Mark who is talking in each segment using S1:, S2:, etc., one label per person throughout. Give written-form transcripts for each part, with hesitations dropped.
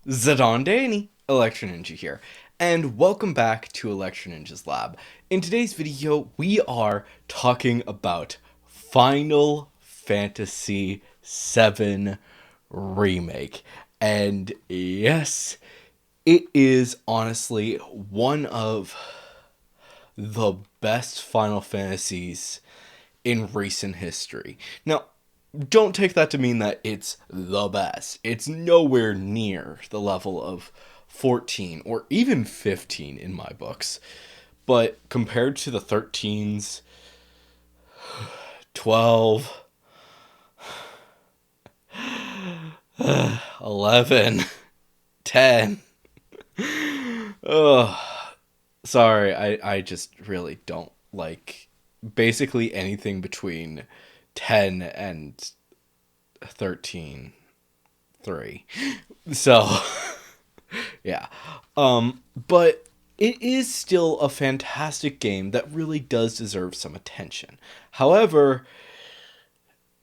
S1: Zadondani, Electro Ninja here, and welcome back to Electro Ninja's Lab. In today's video, we are talking about Final Fantasy VII Remake. And yes, it is honestly one of the best Final Fantasies in recent history. Now, don't take that to mean that it's the best. It's nowhere near the level of 14 or even 15 in my books. But compared to the 13s, 12, 11, 10. Oh, sorry, I just really don't like basically anything between 10 and 13 3. So, yeah. But it is still a fantastic game that really does deserve some attention. However,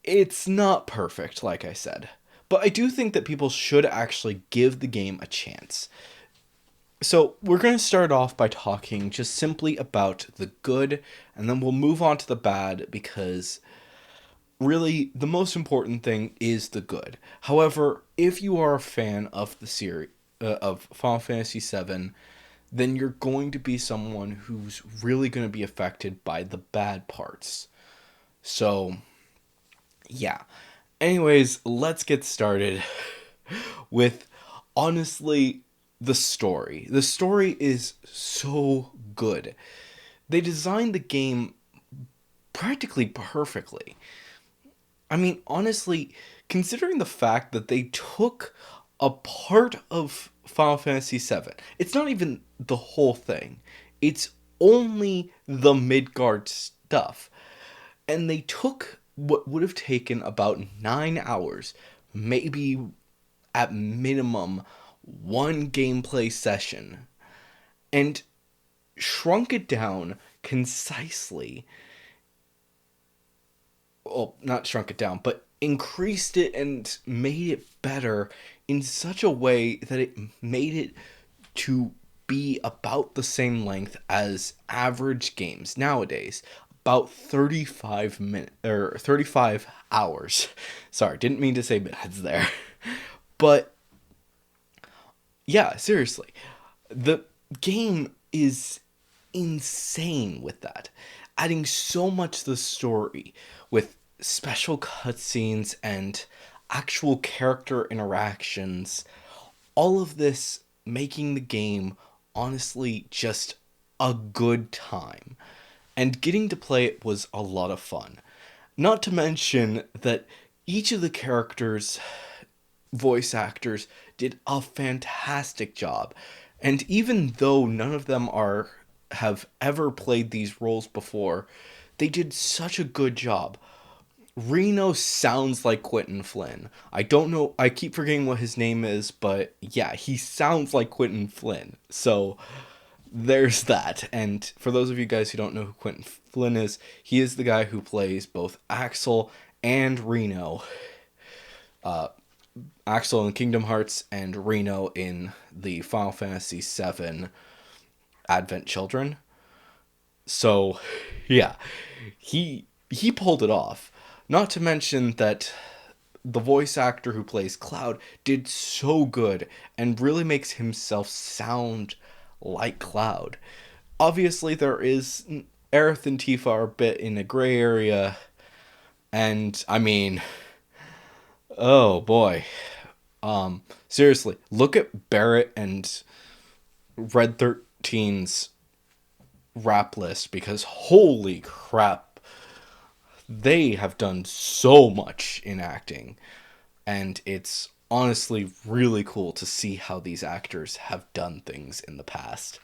S1: it's not perfect, like I said. But I do think that people should actually give the game a chance. So, we're going to start off by talking just simply about the good, and then we'll move on to the bad because really the most important thing is the good. However, if you are a fan of the series of Final Fantasy VII, then you're going to be someone who's really going to be affected by the bad parts. So, yeah. Anyways, let's get started with honestly the story. The story is so good. They designed the game practically perfectly. I mean, honestly, considering the fact that they took a part of Final Fantasy VII, it's not even the whole thing. It's only the Midgard stuff. And they took what would have taken about 9 hours, maybe at minimum one gameplay session, and shrunk it down concisely, well, not shrunk it down, but increased it and made it better in such a way that it made it to be about the same length as average games nowadays. About 35 minutes or 35 hours. Sorry, didn't mean to say minutes there. But yeah, seriously. The game is insane with that, adding so much to the story with special cutscenes and actual character interactions. All of this making the game honestly just a good time. And getting to play it was a lot of fun. Not to mention that each of the characters' voice actors did a fantastic job. And even though none of them are have ever played these roles before, they did such a good job. Reno sounds like Quentin Flynn. I don't know, I keep forgetting what his name is, but yeah, he sounds like Quentin Flynn. So there's that. And for those of you guys who don't know who Quentin Flynn is, he is the guy who plays both Axel and Reno. Axel in Kingdom Hearts and Reno in the Final Fantasy VII Advent Children. So, yeah, he pulled it off. Not to mention that the voice actor who plays Cloud did so good and really makes himself sound like Cloud. Obviously, there is Aerith and Tifa are a bit in a gray area, and I mean, oh boy, seriously, look at Barrett and Red 13's rap list because holy crap, they have done so much in acting. And it's honestly really cool to see how these actors have done things in the past.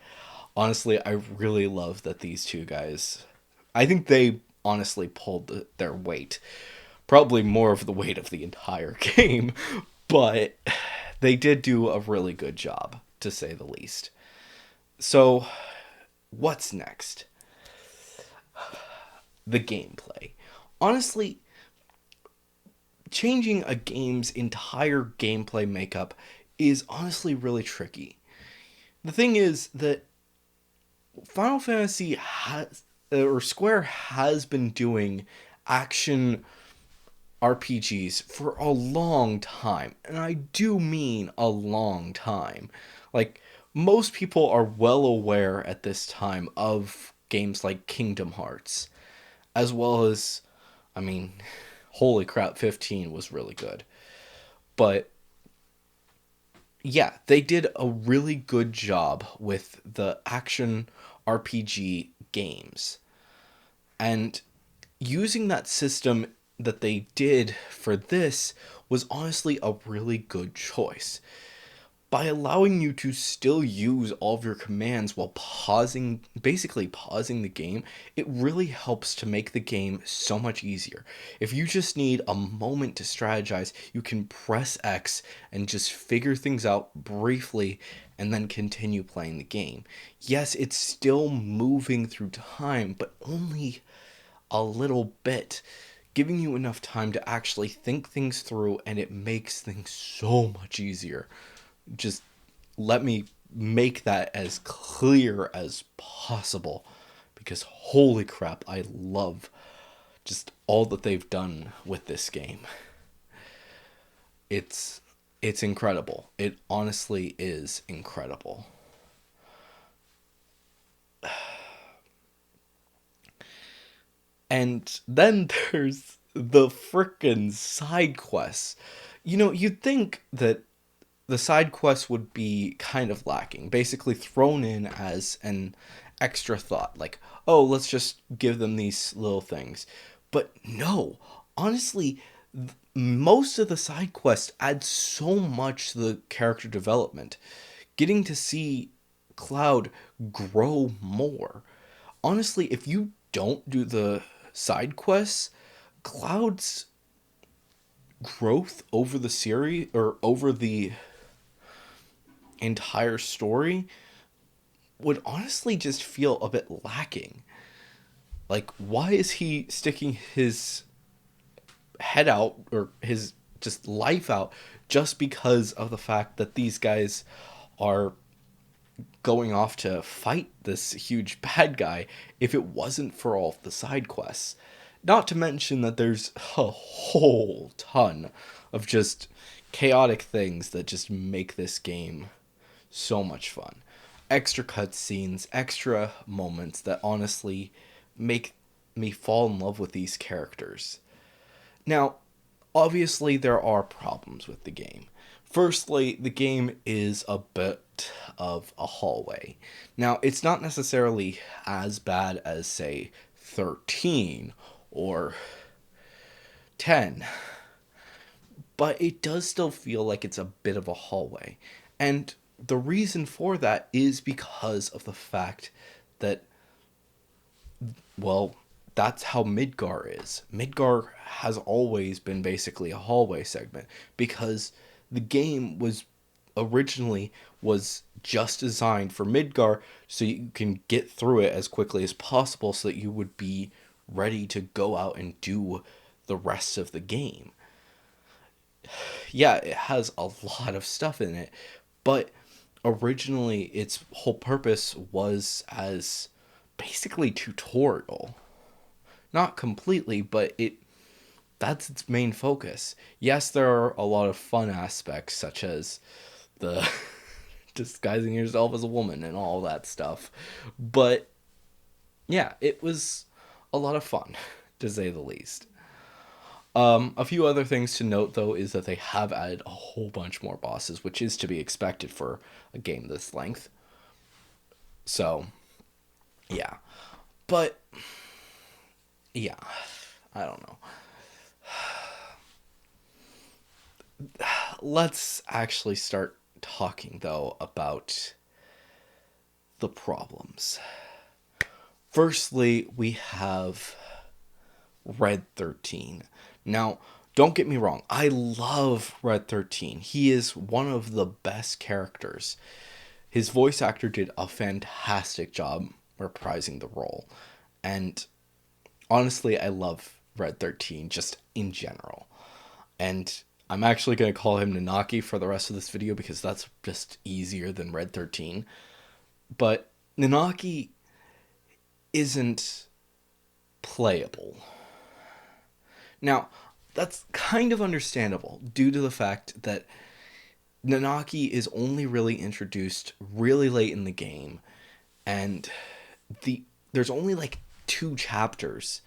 S1: Honestly, I really love that these two guys, I think they honestly pulled their weight. Probably more of the weight of the entire game, but they did do a really good job, to say the least. So, what's next? The gameplay. Honestly, changing a game's entire gameplay makeup is honestly really tricky. The thing is that Final Fantasy has, or Square has been doing action RPGs for a long time. And I do mean a long time. Like, most people are well aware at this time of games like Kingdom Hearts, as well as, I mean, holy crap, 15 was really good. But yeah, they did a really good job with the action RPG games. And using that system that they did for this was honestly a really good choice. By allowing you to still use all of your commands while basically pausing the game, it really helps to make the game so much easier. If you just need a moment to strategize, you can press X and just figure things out briefly and then continue playing the game. Yes, it's still moving through time, but only a little bit, giving you enough time to actually think things through, and it makes things so much easier. Just let me make that as clear as possible, because holy crap, I love just all that they've done with this game. It's incredible. It honestly is incredible. And then there's the frickin' side quests. You'd think that the side quests would be kind of lacking, basically thrown in as an extra thought, like, oh, let's just give them these little things. But no, honestly, most of the side quests add so much to the character development. Getting to see Cloud grow more. Honestly, if you don't do the side quests, Cloud's growth over the series, or over the entire story, would honestly just feel a bit lacking. Like, why is he sticking his head out, or his just life out, just because of the fact that these guys are going off to fight this huge bad guy, if it wasn't for all of the side quests? Not to mention that there's a whole ton of just chaotic things that just make this game so much fun. Extra cutscenes, extra moments that honestly make me fall in love with these characters. Now, obviously, there are problems with the game. Firstly, the game is a bit of a hallway. Now, it's not necessarily as bad as, say, 13 or 10, but it does still feel like it's a bit of a hallway. And the reason for that is because of the fact that, well, that's how Midgar is. Midgar has always been basically a hallway segment, because the game was originally was just designed for Midgar, so you can get through it as quickly as possible so that you would be ready to go out and do the rest of the game. Yeah, it has a lot of stuff in it, but originally its whole purpose was as basically tutorial. Not completely, but that's its main focus. Yes, there are a lot of fun aspects, such as the disguising yourself as a woman and all that stuff. But yeah, it was a lot of fun, to say the least. A few other things to note, though, is that they have added a whole bunch more bosses, which is to be expected for a game this length. So, yeah. But, yeah, I don't know. Let's actually start talking, though, about the problems. Firstly, we have Red 13. Now, don't get me wrong, I love Red 13. He is one of the best characters. His voice actor did a fantastic job reprising the role. And honestly, I love Red 13 just in general. And I'm actually going to call him Nanaki for the rest of this video because that's just easier than Red 13. But Nanaki isn't playable. Now, that's kind of understandable due to the fact that Nanaki is only really introduced really late in the game, and there's only like 2 chapters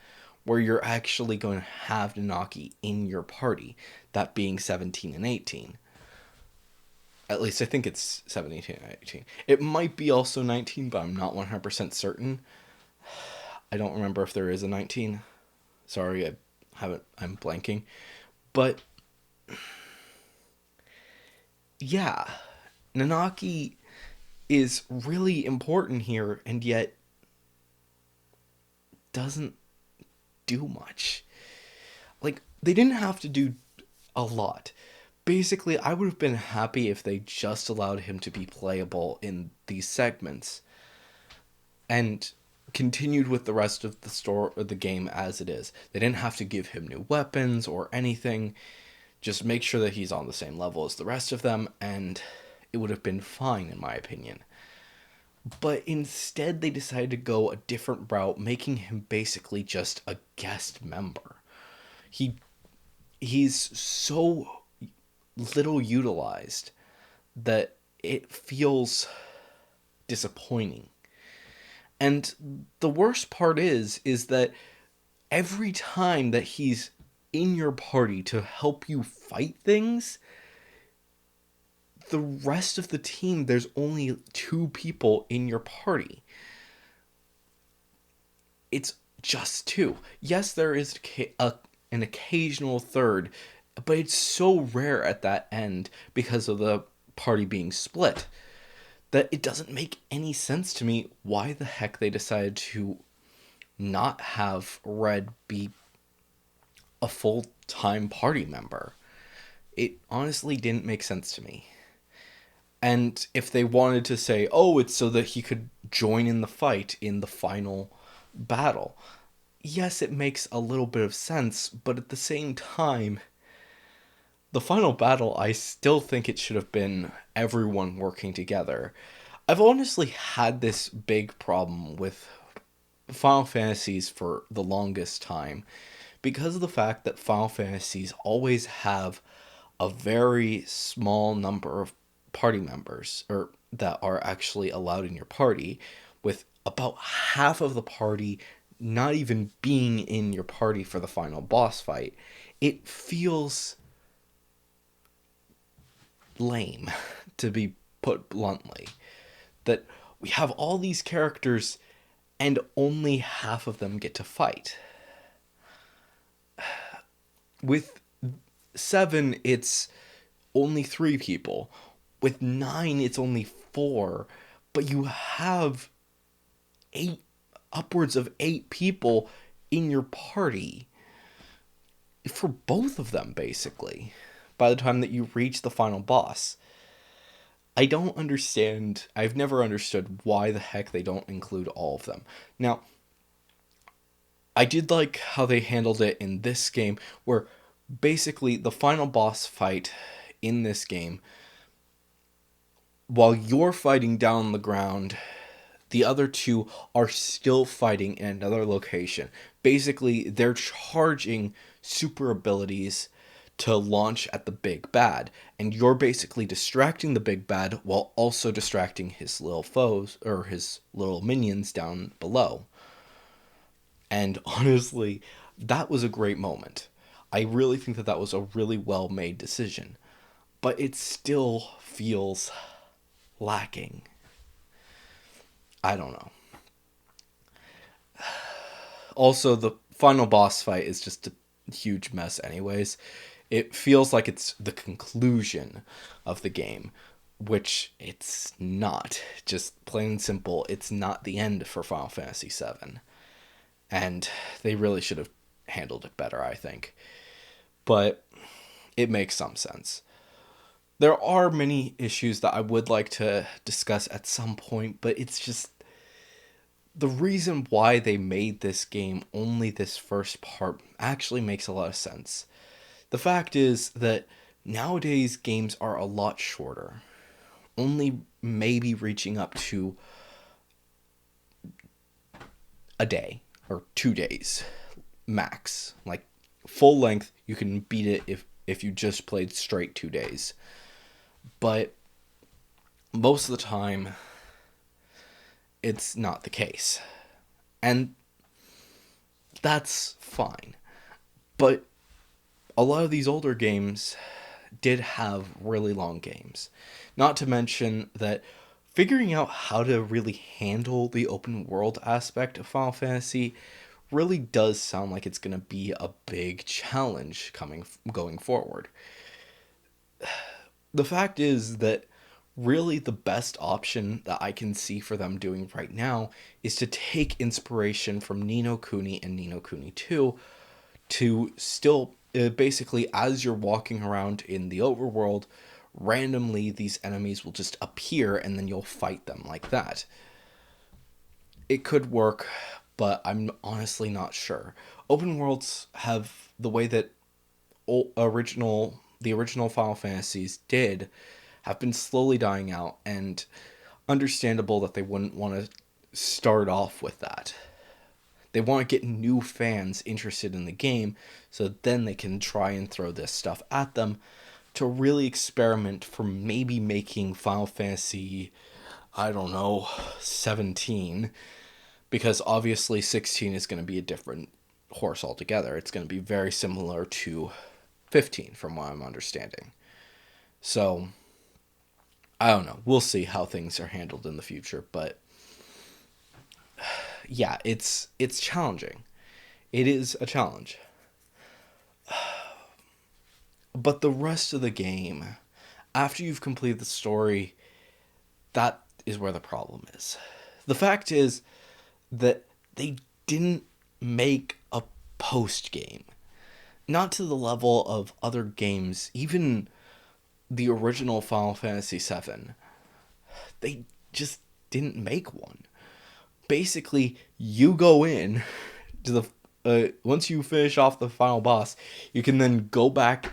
S1: where you're actually going to have Nanaki in your party, that being 17 and 18. At least I think it's 17 and 18. It might be also 19, but I'm not 100% certain. I don't remember if there is a 19. Sorry, I'm blanking. But yeah, Nanaki is really important here and yet doesn't do much. Like, they didn't have to do a lot. Basically, I would have been happy if they just allowed him to be playable in these segments and continued with the rest of the story or the game as it is. They didn't have to give him new weapons or anything. Just make sure that he's on the same level as the rest of them, and it would have been fine, in my opinion. But instead, they decided to go a different route, making him basically just a guest member. He he's so little utilized that it feels disappointing. And the worst part is that every time that he's in your party to help you fight things, the rest of the team, there's only 2 people in your party. It's just 2. Yes, there is an occasional third, but it's so rare at that end because of the party being split that it doesn't make any sense to me why the heck they decided to not have Red be a full-time party member. It honestly didn't make sense to me. And if they wanted to say, oh, it's so that he could join in the fight in the final battle, yes, it makes a little bit of sense, but at the same time, the final battle, I still think it should have been everyone working together. I've honestly had this big problem with Final Fantasies for the longest time because of the fact that Final Fantasies always have a very small number of party members or that are actually allowed in your party, with about half of the party not even being in your party for the final boss fight. It feels lame, to be put bluntly, that we have all these characters and only half of them get to fight. With 7, it's only 3 people. With 9, it's only 4. But you have 8, upwards of 8 people in your party for both of them, basically, by the time that you reach the final boss. I don't understand. I've never understood why the heck they don't include all of them. Now, I did like how they handled it in this game, where basically the final boss fight in this game, while you're fighting down on the ground, the other 2 are still fighting in another location. Basically, they're charging super abilities to launch at the big bad, and you're basically distracting the big bad while also distracting his little foes or his little minions down below. And honestly, that was a great moment. I really think that that was a really well made decision, but it still feels lacking. I don't know. Also, the final boss fight is just a huge mess, anyways. It feels like it's the conclusion of the game, which it's not. Just plain and simple, it's not the end for Final Fantasy VII. And they really should have handled it better, I think. But it makes some sense. There are many issues that I would like to discuss at some point, but it's just the reason why they made this game only this first part actually makes a lot of sense. The fact is that Nowadays, games are a lot shorter, only maybe reaching up to a day or 2 days max. Like full length, you can beat it if you just played straight 2 days. But most of the time, it's not the case. And that's fine. But a lot of these older games did have really long games. Not to mention that figuring out how to really handle the open world aspect of Final Fantasy really does sound like it's going to be a big challenge going forward. The fact is that really the best option that I can see for them doing right now is to take inspiration from Ni no Kuni and Ni no Kuni 2 to still basically, as you're walking around in the overworld, randomly these enemies will just appear and then you'll fight them like that. It could work, but I'm honestly not sure. Open worlds have the way that the original Final Fantasies did have been slowly dying out, and understandable that they wouldn't want to start off with that. They want to get new fans interested in the game so then they can try and throw this stuff at them to really experiment for maybe making Final Fantasy, I don't know, 17, because obviously 16 is going to be a different horse altogether. It's going to be very similar to 15 from what I'm understanding. So, I don't know. We'll see how things are handled in the future, but yeah, it's challenging. It is a challenge. But the rest of the game, after you've completed the story, that is where the problem is. The fact is that they didn't make a post game. Not to the level of other games, even the original Final Fantasy VII. They just didn't make one. Basically, you go in to the once you finish off the final boss, you can then go back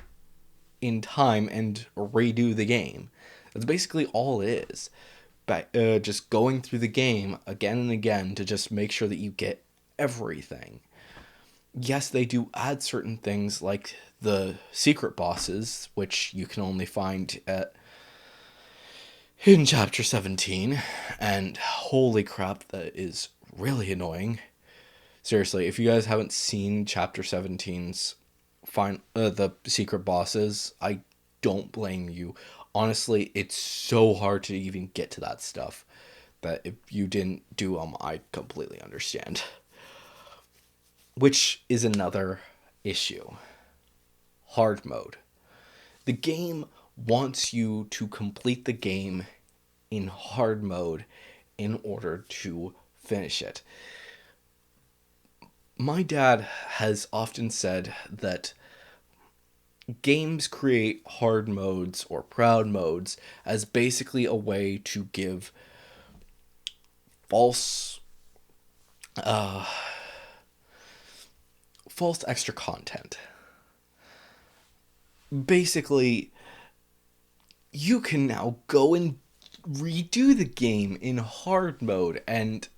S1: in time and redo the game. That's basically all it is. Just going through the game again and again to just make sure that you get everything. Yes, they do add certain things like the secret bosses, which you can only find in Chapter 17, and holy crap, that is really annoying. Seriously, if you guys haven't seen Chapter 17's the secret bosses, I don't blame you. Honestly, it's so hard to even get to that stuff that if you didn't do them, I completely understand. Which is another issue. Hard mode. The game wants you to complete the game in hard mode in order to finish it. My dad has often said that games create hard modes or proud modes as basically a way to give false false extra content. Basically, you can now go and redo the game in hard mode, and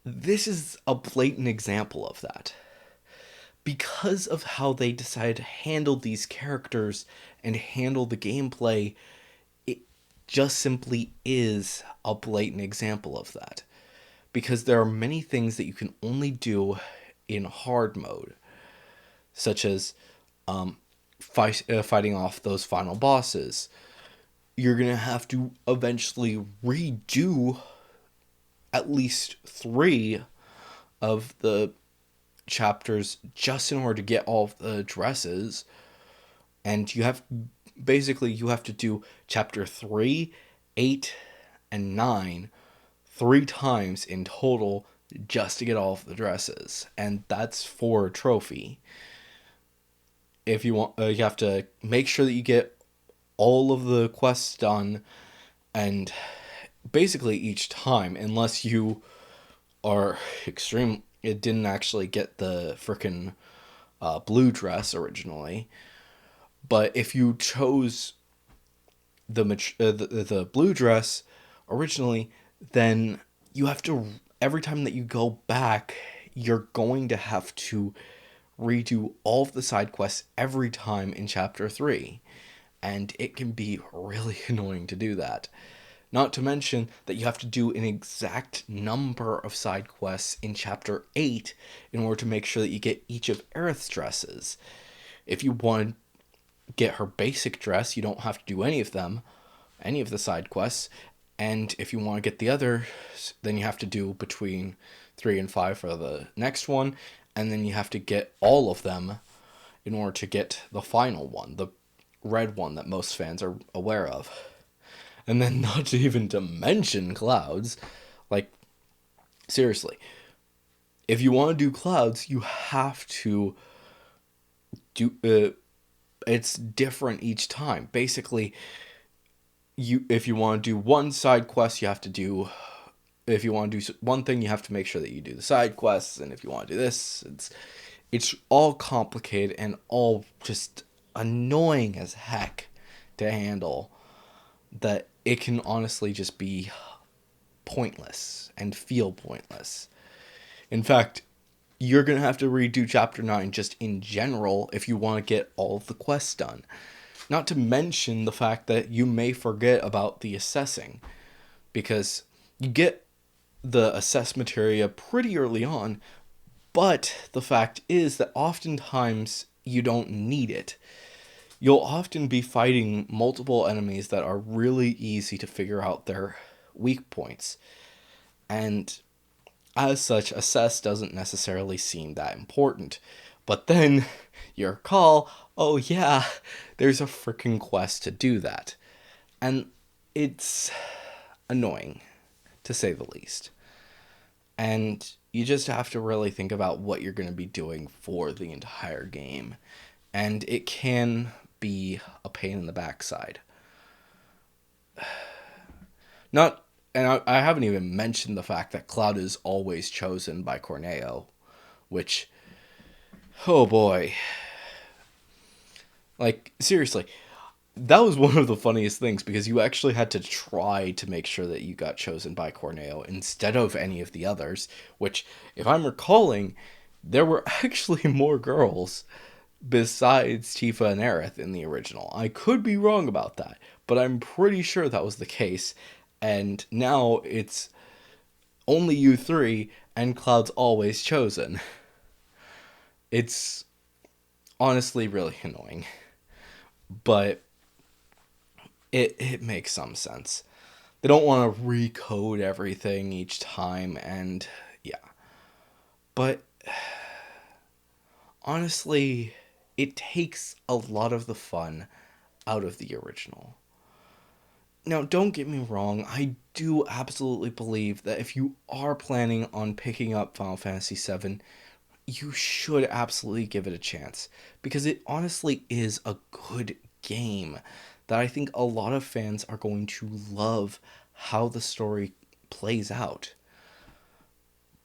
S1: this is a blatant example of that. Because of how they decided to handle these characters and handle the gameplay, it just simply is a blatant example of that. Because there are many things that you can only do in hard mode, such as fighting off those final bosses. You're going to have to eventually redo at least 3 of the chapters just in order to get all of the dresses. And you have to do chapter 3, 8, and 9 3 times in total just to get all of the dresses. And that's for a trophy. If you want, you have to make sure that you get all of the quests done, and basically each time, unless you are extreme, it didn't actually get the frickin' blue dress originally, But if you chose the blue dress originally, then you have to, every time that you go back, you're going to have to redo all of the side quests every time in chapter 3, and it can be really annoying to do that. Not to mention that you have to do an exact number of side quests in chapter 8 in order to make sure that you get each of Aerith's dresses. If you want to get her basic dress, you don't have to do any of them, any of the side quests. And if you want to get the others, then you have to do between 3 and 5 for the next one. And then you have to get all of them in order to get the final one, the red one that most fans are aware of. And then not to even to mention Clouds. Like, seriously. If you want to do Clouds, you have to do... it's different each time. Basically, if you want to do one side quest, you have to do... If you want to do one thing, you have to make sure that you do the side quests. And if you want to do this, it's all complicated and all just annoying as heck to handle, that it can honestly just be pointless and feel pointless. In fact, you're going to have to redo Chapter 9 just in general if you want to get all of the quests done. Not to mention the fact that you may forget about the assessing, because you get the assess materia pretty early on, but the fact is that oftentimes you don't need it. You'll often be fighting multiple enemies that are really easy to figure out their weak points. And as such, assess doesn't necessarily seem that important. But then you recall, oh yeah, there's a freaking quest to do that. And it's annoying, to say the least. And you just have to really think about what you're going to be doing for the entire game. And it can be a pain in the backside. Not, and I haven't even mentioned the fact that Cloud is always chosen by Corneo, which, oh boy. Like, seriously, that was one of the funniest things, because you actually had to try to make sure that you got chosen by Corneo instead of any of the others, which, if I'm recalling, there were actually more girls besides Tifa and Aerith in the original. I could be wrong about that, but I'm pretty sure that was the case. And now it's only you three, and Cloud's always chosen. It's honestly really annoying. But it makes some sense. They don't want to recode everything each time, and yeah. But honestly, it takes a lot of the fun out of the original. Now, don't get me wrong, I do absolutely believe that if you are planning on picking up Final Fantasy VII, you should absolutely give it a chance, because it honestly is a good game that I think a lot of fans are going to love how the story plays out.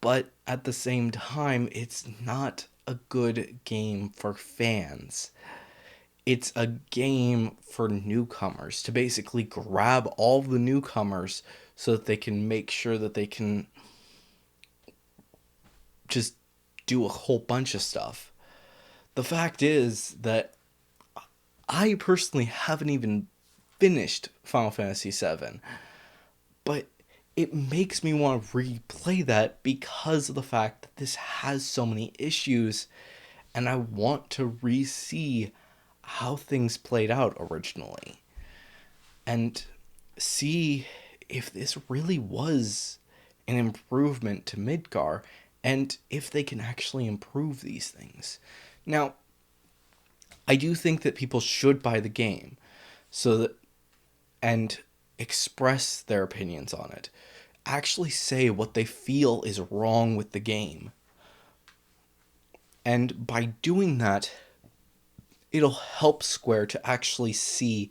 S1: But at the same time, it's not a good game for fans. It's a game for newcomers, to basically grab all the newcomers so that they can make sure that they can just do a whole bunch of stuff. The fact is that I personally haven't even finished Final Fantasy VII, but it makes me want to replay that because of the fact that this has so many issues, and I want to re-see how things played out originally and see if this really was an improvement to Midgar, and if they can actually improve these things. Now, I do think that people should buy the game so that, and express their opinions on it. Actually say what they feel is wrong with the game. And by doing that, it'll help Square to actually see,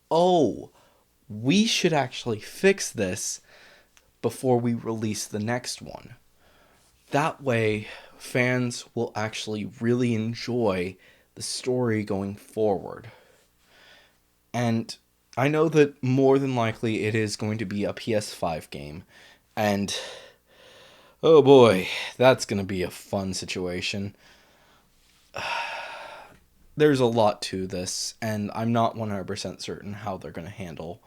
S1: oh, we should actually fix this before we release the next one. That way, fans will actually really enjoy the story going forward. And I know that more than likely it is going to be a PS5 game. And oh boy, that's going to be a fun situation. There's a lot to this, and I'm not 100% certain how they're going to handle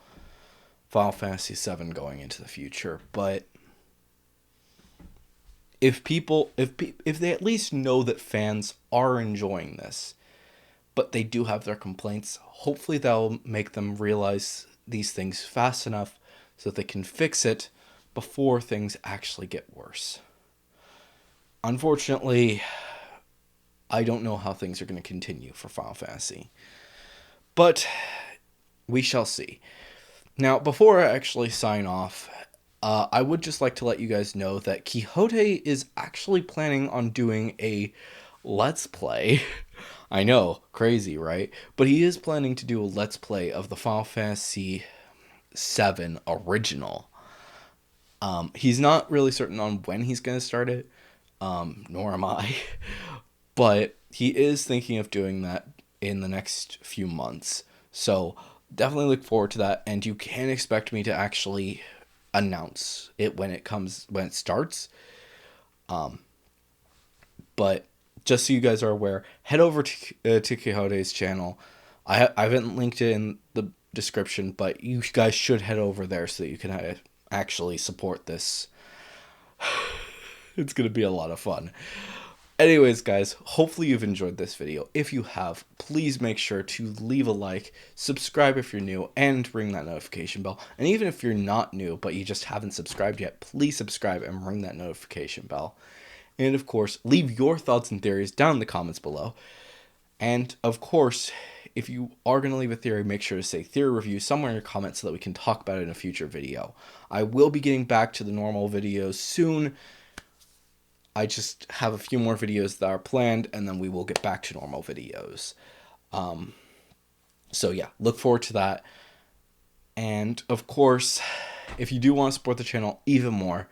S1: Final Fantasy VII going into the future. But if they at least know that fans are enjoying this, but they do have their complaints, hopefully that'll make them realize these things fast enough so that they can fix it before things actually get worse. Unfortunately, I don't know how things are going to continue for Final Fantasy, but we shall see. Now, before I actually sign off, I would just like to let you guys know that Quixote is actually planning on doing a Let's Play. I know, crazy, right? But he is planning to do a Let's Play of the Final Fantasy VII original. He's not really certain on when he's going to start it, nor am I. But he is thinking of doing that in the next few months. So definitely look forward to that. And you can expect me to actually announce it when it starts. But just so you guys are aware, head over to Quixote's channel. I haven't linked it in the description, but you guys should head over there so that you can actually support this. It's going to be a lot of fun. Anyways, guys, hopefully you've enjoyed this video. If you have, please make sure to leave a like, subscribe if you're new, and ring that notification bell. And even if you're not new, but you just haven't subscribed yet, please subscribe and ring that notification bell. And of course, leave your thoughts and theories down in the comments below. And of course, if you are going to leave a theory, make sure to say theory review somewhere in your comments so that we can talk about it in a future video. I will be getting back to the normal videos soon. I just have a few more videos that are planned, and then we will get back to normal videos. So yeah, look forward to that. And of course, if you do want to support the channel even more,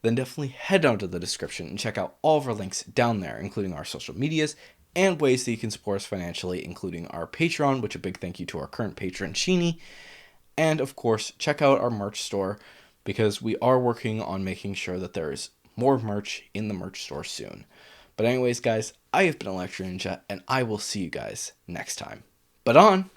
S1: then definitely head down to the description and check out all of our links down there, including our social medias and ways that you can support us financially, including our Patreon, which a big thank you to our current patron, Sheeny. And of course, check out our merch store because we are working on making sure that there is more merch in the merch store soon. But anyways, guys, I have been Electro Ninja, and I will see you guys next time. But on!